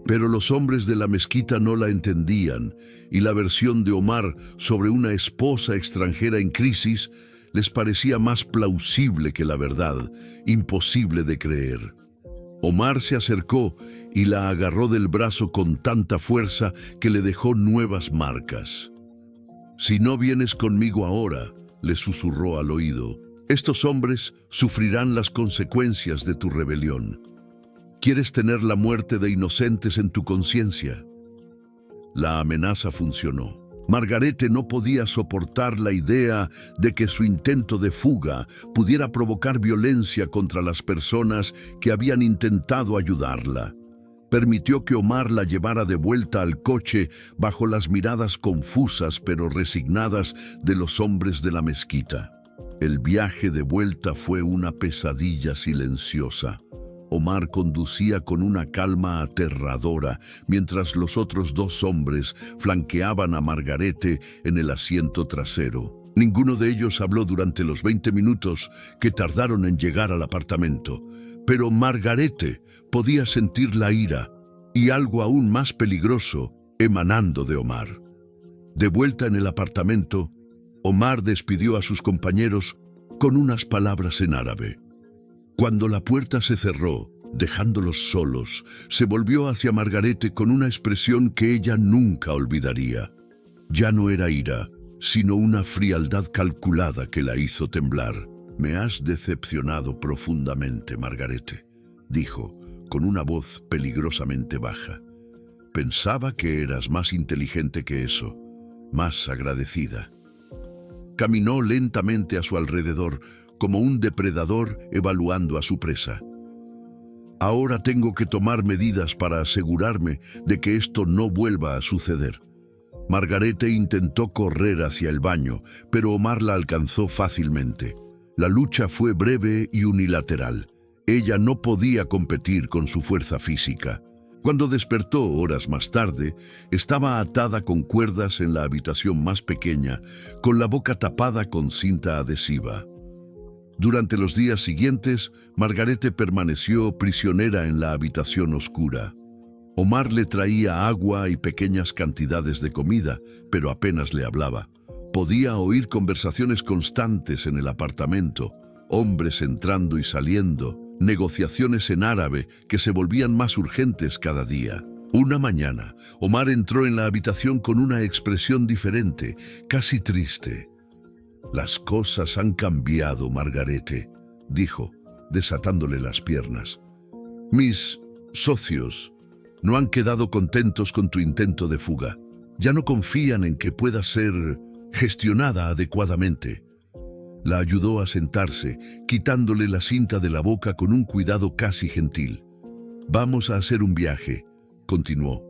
A: Pero los hombres de la mezquita no la entendían y la versión de Omar sobre una esposa extranjera en crisis les parecía más plausible que la verdad, imposible de creer. Omar se acercó y la agarró del brazo con tanta fuerza que le dejó nuevas marcas. «Si no vienes conmigo ahora», le susurró al oído, «estos hombres sufrirán las consecuencias de tu rebelión. ¿Quieres tener la muerte de inocentes en tu conciencia?». La amenaza funcionó. Margarete no podía soportar la idea de que su intento de fuga pudiera provocar violencia contra las personas que habían intentado ayudarla. Permitió que Omar la llevara de vuelta al coche bajo las miradas confusas pero resignadas de los hombres de la mezquita. El viaje de vuelta fue una pesadilla silenciosa. Omar conducía con una calma aterradora, mientras los otros dos hombres flanqueaban a Margarete en el asiento trasero. Ninguno de ellos habló durante los 20 minutos que tardaron en llegar al apartamento, pero Margarete podía sentir la ira y algo aún más peligroso emanando de Omar. De vuelta en el apartamento, Omar despidió a sus compañeros con unas palabras en árabe. Cuando la puerta se cerró, dejándolos solos, se volvió hacia Margarete con una expresión que ella nunca olvidaría. Ya no era ira, sino una frialdad calculada que la hizo temblar. «Me has decepcionado profundamente, Margarete», dijo, con una voz peligrosamente baja. Pensaba que eras más inteligente que eso, más agradecida. Caminó lentamente a su alrededor, como un depredador evaluando a su presa. Ahora tengo que tomar medidas para asegurarme de que esto no vuelva a suceder. Margarete intentó correr hacia el baño, pero Omar la alcanzó fácilmente. La lucha fue breve y unilateral. Ella no podía competir con su fuerza física. Cuando despertó horas más tarde, estaba atada con cuerdas en la habitación más pequeña, con la boca tapada con cinta adhesiva. Durante los días siguientes, Margarete permaneció prisionera en la habitación oscura. Omar le traía agua y pequeñas cantidades de comida, pero apenas le hablaba. Podía oír conversaciones constantes en el apartamento, hombres entrando y saliendo, negociaciones en árabe que se volvían más urgentes cada día. Una mañana, Omar entró en la habitación con una expresión diferente, casi triste. «Las cosas han cambiado, Margarete», dijo, desatándole las piernas. «Mis socios no han quedado contentos con tu intento de fuga. Ya no confían en que pueda ser gestionada adecuadamente». La ayudó a sentarse, quitándole la cinta de la boca con un cuidado casi gentil. «Vamos a hacer un viaje», continuó,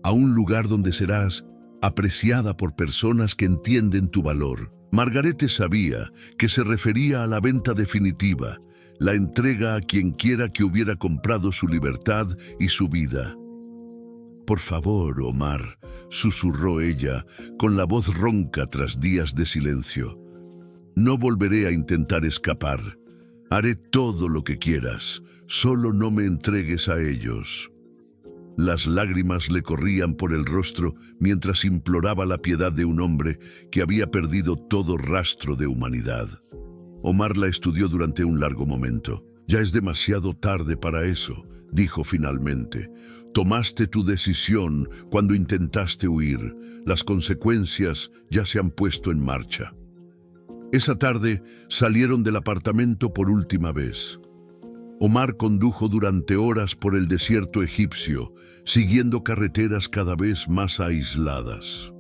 A: «a un lugar donde serás apreciada por personas que entienden tu valor». Margarete sabía que se refería a la venta definitiva, la entrega a quien quiera que hubiera comprado su libertad y su vida. «Por favor, Omar», susurró ella, con la voz ronca tras días de silencio. «No volveré a intentar escapar. Haré todo lo que quieras, solo no me entregues a ellos». Las lágrimas le corrían por el rostro mientras imploraba la piedad de un hombre que había perdido todo rastro de humanidad. Omar la estudió durante un largo momento. «Ya es demasiado tarde para eso», dijo finalmente. «Tomaste tu decisión cuando intentaste huir. Las consecuencias ya se han puesto en marcha». Esa tarde salieron del apartamento por última vez. Omar condujo durante horas por el desierto egipcio, siguiendo carreteras cada vez más aisladas.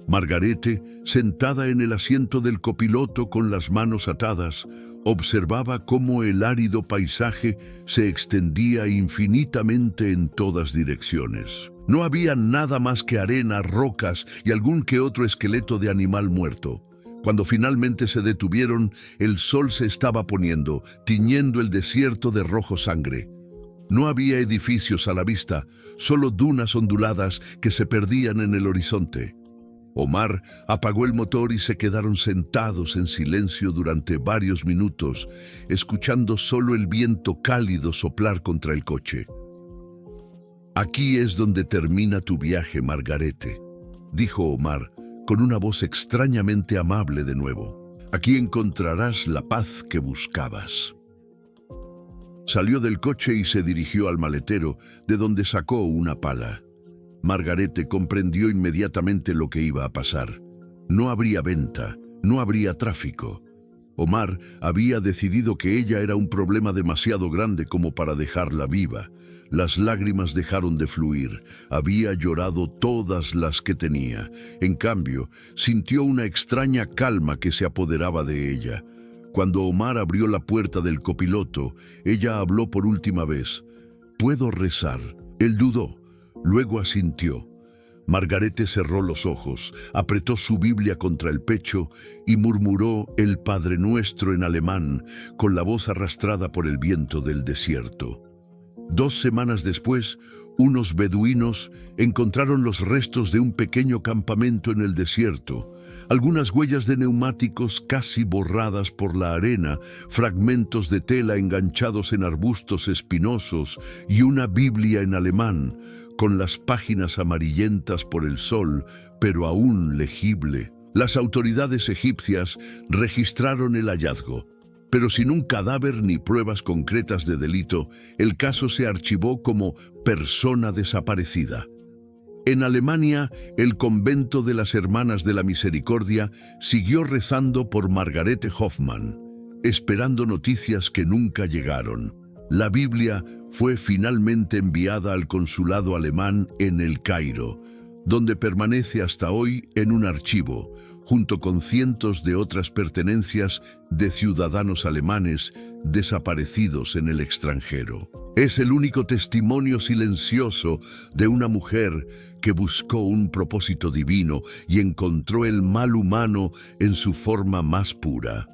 A: Margarete, sentada en el asiento del copiloto con las manos atadas, observaba cómo el árido paisaje se extendía infinitamente en todas direcciones. No había nada más que arena, rocas y algún que otro esqueleto de animal muerto. Cuando finalmente se detuvieron, el sol se estaba poniendo, tiñendo el desierto de rojo sangre. No había edificios a la vista, solo dunas onduladas que se perdían en el horizonte. Omar apagó el motor y se quedaron sentados en silencio durante varios minutos, escuchando solo el viento cálido soplar contra el coche. «Aquí es donde termina tu viaje, Margarete», dijo Omar, con una voz extrañamente amable de nuevo. «Aquí encontrarás la paz que buscabas». Salió del coche y se dirigió al maletero, de donde sacó una pala. Margarete comprendió inmediatamente lo que iba a pasar. No habría venta, no habría tráfico. Omar había decidido que ella era un problema demasiado grande como para dejarla viva. Las lágrimas dejaron de fluir. Había llorado todas las que tenía. En cambio, sintió una extraña calma que se apoderaba de ella. Cuando Omar abrió la puerta del copiloto, ella habló por última vez. «¿Puedo rezar?». Él dudó, luego asintió. Margarete cerró los ojos, apretó su Biblia contra el pecho y murmuró el Padre Nuestro en alemán, con la voz arrastrada por el viento del desierto. 2 semanas después, unos beduinos encontraron los restos de un pequeño campamento en el desierto, algunas huellas de neumáticos casi borradas por la arena, fragmentos de tela enganchados en arbustos espinosos y una Biblia en alemán, con las páginas amarillentas por el sol, pero aún legible. Las autoridades egipcias registraron el hallazgo. Pero sin un cadáver ni pruebas concretas de delito, el caso se archivó como persona desaparecida. En Alemania, el convento de las Hermanas de la Misericordia siguió rezando por Margarete Hoffmann, esperando noticias que nunca llegaron. La Biblia fue finalmente enviada al consulado alemán en El Cairo, donde permanece hasta hoy en un archivo, junto con cientos de otras pertenencias de ciudadanos alemanes desaparecidos en el extranjero. Es el único testimonio silencioso de una mujer que buscó un propósito divino y encontró el mal humano en su forma más pura.